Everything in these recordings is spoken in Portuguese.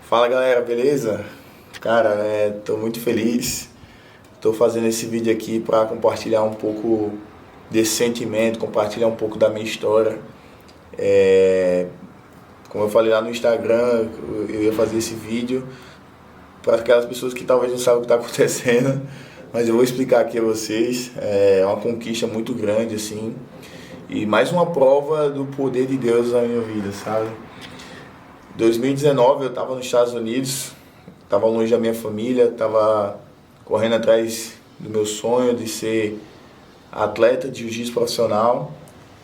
Fala galera, beleza? Cara, tô muito feliz. Tô fazendo esse vídeo aqui para compartilhar um pouco desse sentimento, compartilhar um pouco da minha história. É, Como eu falei lá no Instagram, eu ia fazer esse vídeo para aquelas pessoas que talvez não sabem o que está acontecendo, mas eu vou explicar aqui a vocês. É uma conquista muito grande, assim, e mais uma prova do poder de Deus na minha vida, sabe? 2019 eu estava nos Estados Unidos, estava longe da minha família, estava correndo atrás do meu sonho de ser atleta de jiu-jitsu profissional.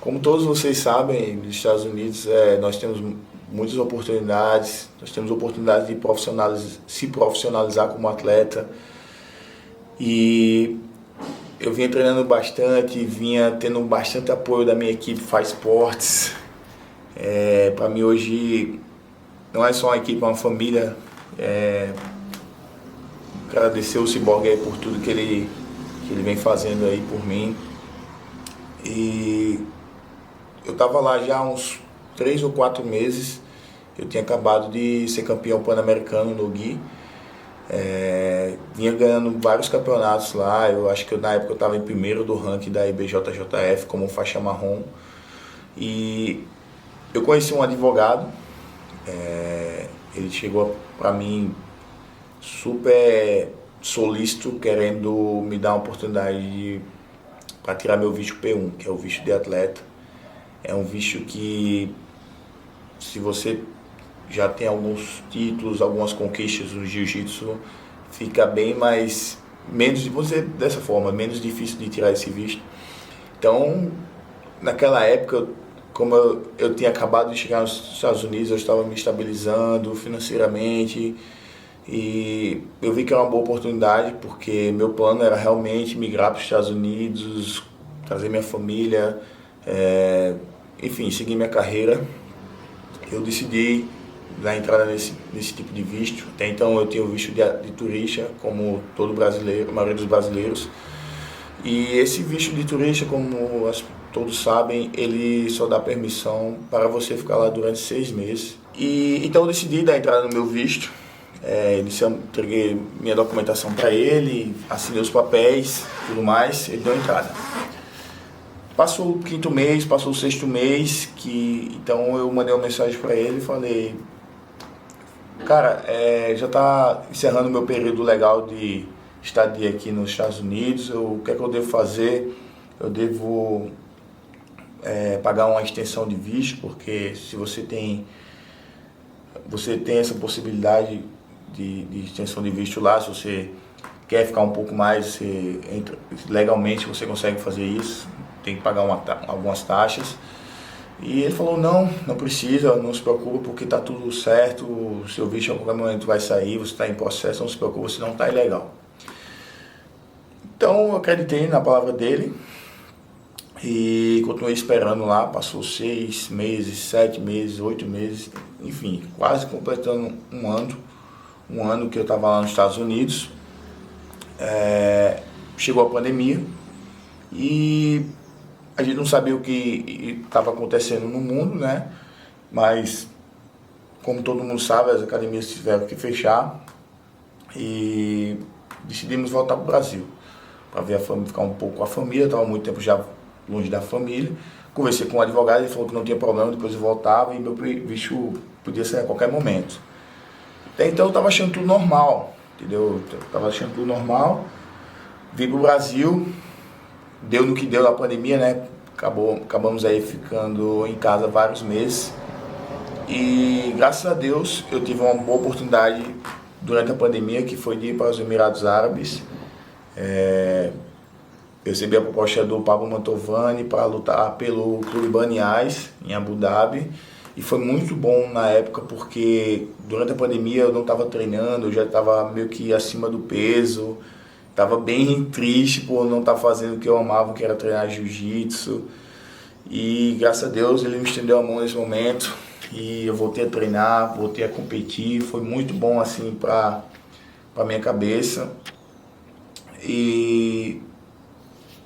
Como todos vocês sabem, nos Estados Unidos nós temos muitas oportunidades, nós temos oportunidade de se profissionalizar como atleta. E eu vinha treinando bastante, vinha tendo bastante apoio da minha equipe Faz Sports. Para mim hoje não é só uma equipe, é uma família. Agradecer o Cyborg aí por tudo que ele vem fazendo aí por mim. E eu estava lá já há uns 3 ou 4 meses. Eu tinha acabado de ser campeão pan-americano no GI. Vinha ganhando vários campeonatos lá. Eu acho que na época eu estava em primeiro do ranking da IBJJF como faixa marrom. E eu conheci um advogado. Ele chegou para mim super solícito, querendo me dar uma oportunidade para tirar meu visto P1, que é o visto de atleta. É um visto que, se você já tem alguns títulos, algumas conquistas no jiu-jitsu, fica bem mais, vou dizer dessa forma, menos difícil de tirar esse visto. Então, naquela época, como eu tinha acabado de chegar nos Estados Unidos, eu estava me estabilizando financeiramente, e eu vi que era uma boa oportunidade, porque meu plano era realmente migrar para os Estados Unidos, trazer minha família, enfim, seguir minha carreira. Eu decidi dar entrada nesse tipo de visto. Até então eu tinha o visto de turista, como todo brasileiro, a maioria dos brasileiros. E esse visto de turista, como todos sabem, ele só dá permissão para você ficar lá durante 6 meses. Então eu decidi dar entrada no meu visto. Entreguei minha documentação para ele, assinei os papéis, tudo mais, ele deu entrada. Passou o 5º mês, passou o 6º mês, então eu mandei uma mensagem para ele e falei: cara, já está encerrando o meu período legal de estadia aqui nos Estados Unidos, o que é que eu devo fazer? Eu devo pagar uma extensão de visto, porque se você tem essa possibilidade de extensão de visto lá, se você quer ficar um pouco mais, legalmente você consegue fazer isso, tem que pagar algumas taxas. E ele falou: não precisa, não se preocupe, porque está tudo certo, o seu visto a qualquer momento vai sair, você está em processo, não se preocupe, você não está ilegal. Então eu acreditei na palavra dele e continuei esperando lá. Passou 6 meses, 7 meses, 8 meses, enfim, quase completando um ano que eu estava lá nos Estados Unidos. Chegou a pandemia e a gente não sabia o que estava acontecendo no mundo, né? Mas, como todo mundo sabe, as academias tiveram que fechar e decidimos voltar para o Brasil para ver a família, ficar um pouco com a família. Estava muito tempo já longe da família. Conversei com um advogado, ele falou que não tinha problema, depois eu voltava e meu visto podia sair a qualquer momento. Até então eu estava achando tudo normal, entendeu? Estava achando tudo normal. Vim para o Brasil, deu no que deu na pandemia, né? Acabamos aí ficando em casa vários meses. E graças a Deus eu tive uma boa oportunidade durante a pandemia, que foi de ir para os Emirados Árabes. Eu recebi a proposta do Pablo Mantovani para lutar pelo Clube Baniás, em Abu Dhabi. E foi muito bom na época, porque durante a pandemia eu não estava treinando, eu já estava meio que acima do peso. Estava bem triste por não estar fazendo o que eu amava, que era treinar jiu-jitsu. E graças a Deus ele me estendeu a mão nesse momento e eu voltei a treinar, voltei a competir. Foi muito bom assim para minha cabeça. E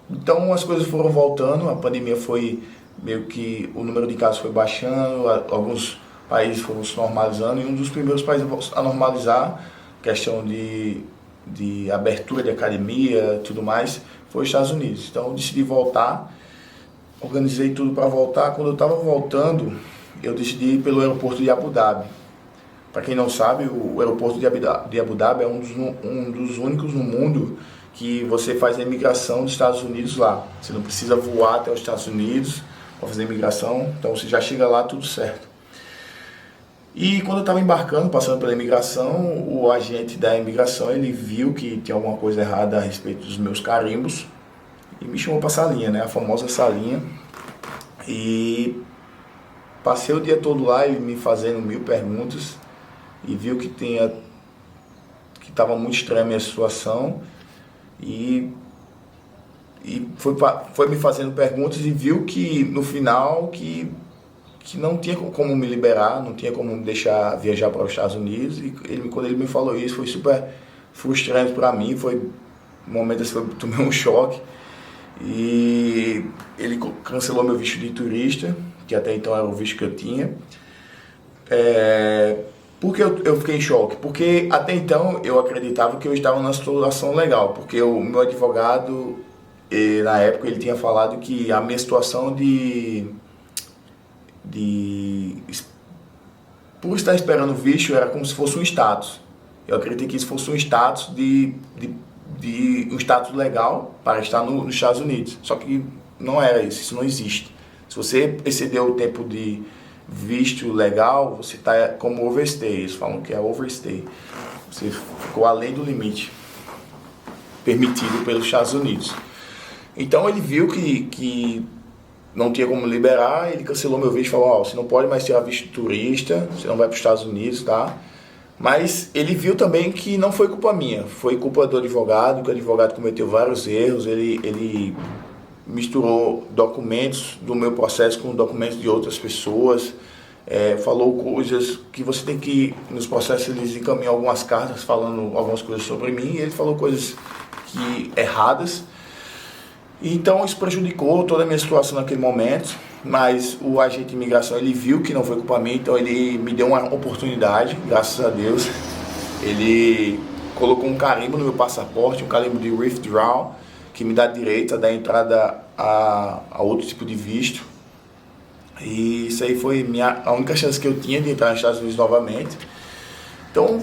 então as coisas foram voltando, a pandemia foi meio que, o número de casos foi baixando, alguns países foram se normalizando, e um dos primeiros países a normalizar a questão de abertura de academia e tudo mais foi os Estados Unidos. Então eu decidi voltar, organizei tudo para voltar. Quando eu estava voltando, eu decidi ir pelo aeroporto de Abu Dhabi. Para quem não sabe, o aeroporto de Abu Dhabi é um dos únicos no mundo que você faz a imigração dos Estados Unidos lá. Você não precisa voar até os Estados Unidos para fazer a imigração, então você já chega lá tudo certo. E quando eu estava embarcando, passando pela imigração, o agente da imigração, ele viu que tinha alguma coisa errada a respeito dos meus carimbos e me chamou para a salinha, né, a famosa salinha. E passei o dia todo lá, ele me fazendo 1000 perguntas, e viu que estava muito estranha a minha situação, e foi me fazendo perguntas e viu que no final que não tinha como me liberar, não tinha como me deixar viajar para os Estados Unidos. E quando ele me falou isso, foi super frustrante para mim, foi um momento assim, eu tomei um choque, e ele cancelou meu visto de turista, que até então era o visto que eu tinha. Por que eu fiquei em choque? Porque até então eu acreditava que eu estava numa situação legal, porque o meu advogado, na época, ele tinha falado que a minha situação por estar esperando o visto era como se fosse um status. Eu acreditei que isso fosse um status um status legal para estar nos Estados Unidos. Só que não era isso não existe. Se você excedeu o tempo de visto legal, você está como overstay. Eles falam que é overstay. Você ficou além do limite permitido pelos Estados Unidos. Então ele viu que não tinha como liberar, ele cancelou meu visto e falou: você não pode mais tirar visto de turista, você não vai para os Estados Unidos, tá? Mas ele viu também que não foi culpa minha, foi culpa do advogado, que o advogado cometeu vários erros. Ele misturou documentos do meu processo com documentos de outras pessoas, falou coisas que você tem que, nos processos eles encaminham algumas cartas falando algumas coisas sobre mim, e ele falou coisas erradas. Então isso prejudicou toda a minha situação naquele momento, mas o agente de imigração, ele viu que não foi culpa minha, então ele me deu uma oportunidade, graças a Deus. Ele colocou um carimbo no meu passaporte, um carimbo de withdrawal, que me dá direito a dar entrada a outro tipo de visto. E isso aí foi a única chance que eu tinha de entrar nos Estados Unidos novamente. Então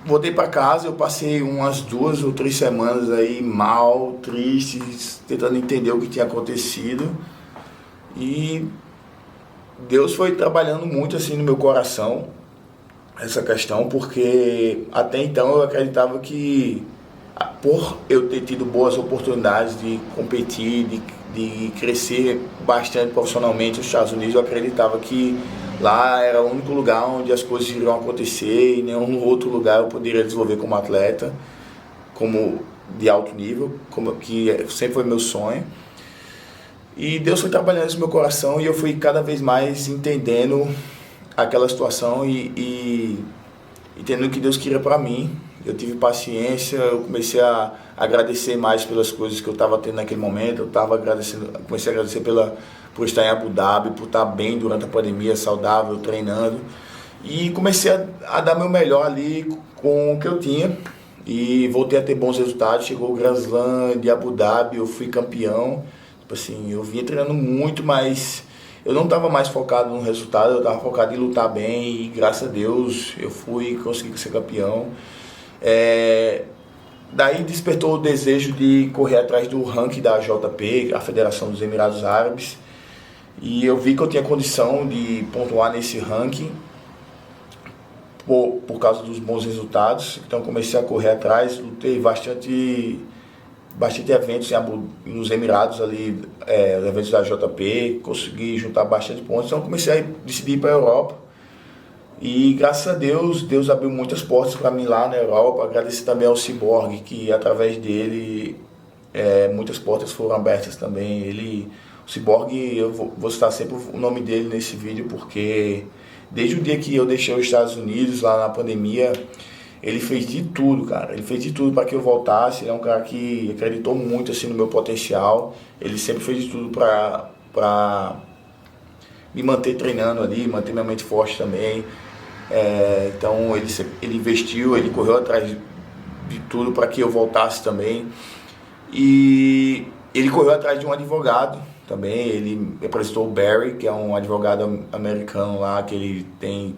voltei para casa, eu passei umas 2 ou 3 semanas aí mal, triste, tentando entender o que tinha acontecido. E Deus foi trabalhando muito assim no meu coração essa questão, porque até então eu acreditava que, por eu ter tido boas oportunidades de competir, de crescer bastante profissionalmente nos Estados Unidos, eu acreditava que lá era o único lugar onde as coisas iriam acontecer, e nenhum outro lugar eu poderia desenvolver como atleta, como de alto nível, que sempre foi meu sonho. E Deus foi trabalhando isso no meu coração, e eu fui cada vez mais entendendo aquela situação e entendendo o que Deus queria para mim. Eu tive paciência, eu comecei a agradecer mais pelas coisas que eu estava tendo naquele momento. Comecei a agradecer por estar em Abu Dhabi, por estar bem durante a pandemia, saudável, treinando. E comecei a dar meu melhor ali com o que eu tinha. E voltei a ter bons resultados. Chegou o Grand Slam de Abu Dhabi, eu fui campeão. Tipo assim, eu vinha treinando muito, mas eu não estava mais focado no resultado, eu estava focado em lutar bem. E graças a Deus eu consegui ser campeão. Daí despertou o desejo de correr atrás do ranking da JP, a Federação dos Emirados Árabes, e eu vi que eu tinha condição de pontuar nesse ranking por causa dos bons resultados. Então comecei a correr atrás, lutei bastante eventos nos Emirados ali, eventos da JP, consegui juntar bastante pontos. Então comecei a decidir ir para a Europa. E graças a Deus, Deus abriu muitas portas para mim lá na Europa. Agradecer também ao Cyborg, que através dele muitas portas foram abertas também. O Cyborg, eu vou citar sempre o nome dele nesse vídeo, porque desde o dia que eu deixei os Estados Unidos, lá na pandemia, ele fez de tudo, cara. Ele fez de tudo para que eu voltasse. Ele é um cara que acreditou muito assim, no meu potencial. Ele sempre fez de tudo para me manter treinando ali, manter minha mente forte também. Então ele investiu, ele correu atrás de tudo para que eu voltasse também. E ele correu atrás de um advogado também. Ele me apresentou o Barry, que é um advogado americano lá, que ele tem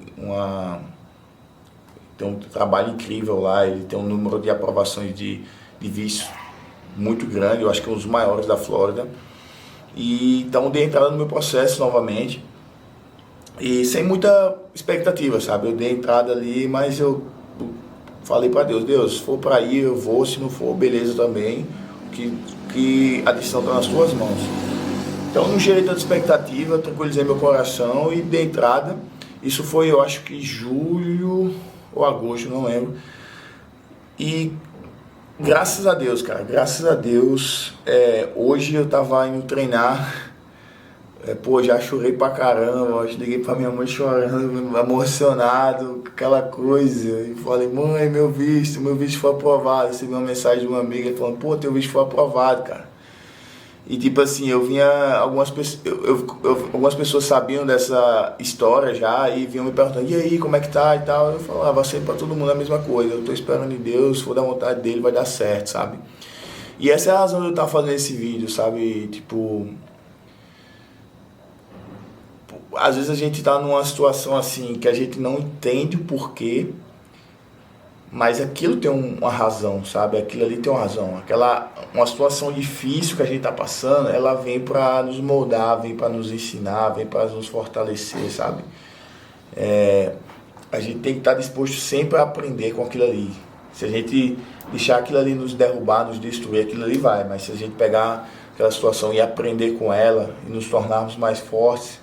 um trabalho incrível lá. Ele tem um número de aprovações de visto muito grande, eu acho que é um dos maiores da Flórida. E então dei entrada no meu processo novamente e sem muita expectativa, sabe? Eu dei entrada ali, mas eu falei para Deus, se for para ir eu vou, se não for, beleza também, que a decisão está nas tuas mãos. Então não gerei tanta expectativa, tranquilizei meu coração e dei entrada. Isso foi, eu acho que julho ou agosto, não lembro. E graças a Deus, cara, graças a Deus, hoje eu tava indo treinar, já chorei pra caramba, liguei pra minha mãe chorando, emocionado, aquela coisa, e falei, mãe, meu visto foi aprovado. Recebi uma mensagem de uma amiga falando, teu visto foi aprovado, cara. E tipo assim, eu vinha, algumas pessoas sabiam dessa história já e vinham me perguntando, e aí, como é que tá e tal. Eu falava sempre pra todo mundo a mesma coisa, eu tô esperando em Deus, se for da vontade dele vai dar certo, sabe? E essa é a razão de eu estar fazendo esse vídeo, sabe? Tipo, às vezes a gente tá numa situação assim que a gente não entende o porquê, mas aquilo tem uma razão, sabe? Aquilo ali tem uma razão. Uma situação difícil que a gente tá passando, ela vem para nos moldar, vem para nos ensinar, vem para nos fortalecer, sabe? A gente tem que estar disposto sempre a aprender com aquilo ali. Se a gente deixar aquilo ali nos derrubar, nos destruir, aquilo ali vai. Mas se a gente pegar aquela situação e aprender com ela e nos tornarmos mais fortes,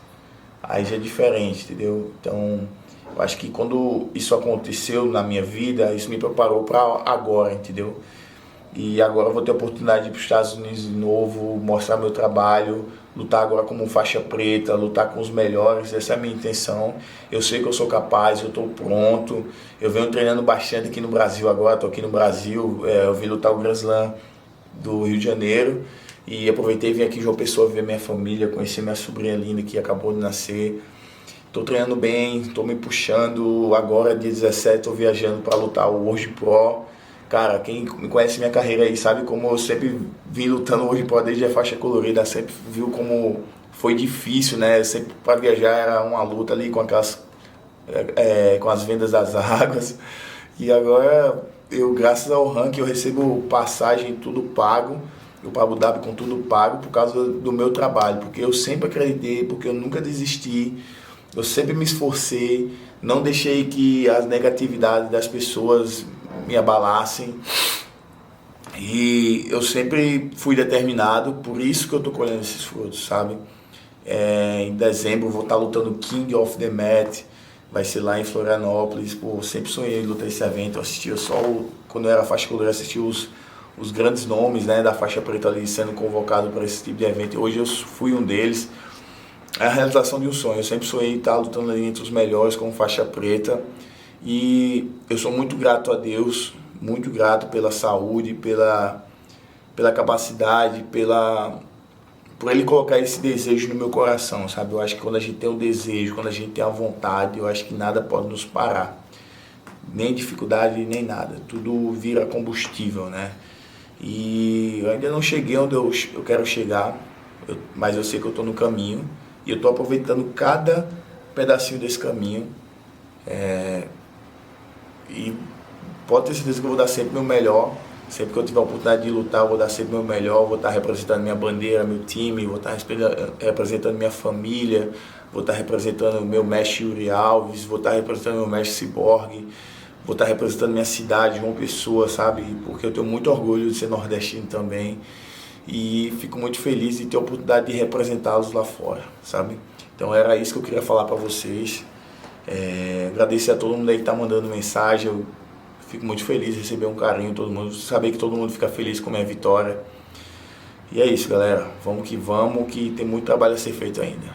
aí já é diferente, entendeu? Então, eu acho que quando isso aconteceu na minha vida, isso me preparou para agora, entendeu? E agora eu vou ter a oportunidade de ir para os Estados Unidos de novo, mostrar meu trabalho, lutar agora como faixa preta, lutar com os melhores, essa é a minha intenção. Eu sei que eu sou capaz, eu estou pronto, eu venho treinando bastante aqui no Brasil agora, estou aqui no Brasil, eu vim lutar o Grand Slam do Rio de Janeiro e aproveitei e vim aqui em João Pessoa ver minha família, conhecer minha sobrinha linda que acabou de nascer. Estou treinando bem, estou me puxando, agora dia 17 estou viajando para lutar o World Pro. Cara, quem me conhece minha carreira aí sabe como eu sempre vim lutando o World Pro desde a faixa colorida, sempre viu como foi difícil, né? Sempre para viajar era uma luta ali com com as vendas das águas. E agora, graças ao ranking, eu recebo passagem tudo pago, eu para Abu Dhabi com tudo pago por causa do meu trabalho, porque eu sempre acreditei, porque eu nunca desisti. Eu sempre me esforcei, não deixei que as negatividades das pessoas me abalassem. E eu sempre fui determinado, por isso que eu tô colhendo esses frutos, sabe? Em dezembro eu vou estar lutando King of the Mat, vai ser lá em Florianópolis. Pô, sempre sonhei em lutar esse evento, eu assistia quando eu era faixa colorida, assistia os grandes nomes, né, da faixa preta ali sendo convocado para esse tipo de evento. E hoje eu fui um deles. É a realização de um sonho. Eu sempre sonhei em estar lutando ali entre os melhores como faixa preta. E eu sou muito grato a Deus, muito grato pela saúde, pela capacidade, por Ele colocar esse desejo no meu coração, sabe? Eu acho que quando a gente tem o desejo, quando a gente tem a vontade, eu acho que nada pode nos parar. Nem dificuldade, nem nada. Tudo vira combustível, né? E eu ainda não cheguei onde eu quero chegar, mas eu sei que eu estou no caminho. E eu estou aproveitando cada pedacinho desse caminho. E pode ter certeza que eu vou dar sempre o meu melhor. Sempre que eu tiver a oportunidade de lutar, eu vou dar sempre o meu melhor. Vou estar representando minha bandeira, meu time, vou estar representando minha família, vou estar representando o meu mestre Yuri Alves, vou estar representando o meu mestre Cyborg, vou estar representando minha cidade, João Pessoa, sabe? Porque eu tenho muito orgulho de ser nordestino também. E fico muito feliz de ter a oportunidade de representá-los lá fora, sabe? Então era isso que eu queria falar para vocês. Agradecer a todo mundo aí que tá mandando mensagem. Eu fico muito feliz de receber um carinho de todo mundo, saber que todo mundo fica feliz com a minha vitória. E é isso, galera. Vamos que tem muito trabalho a ser feito ainda.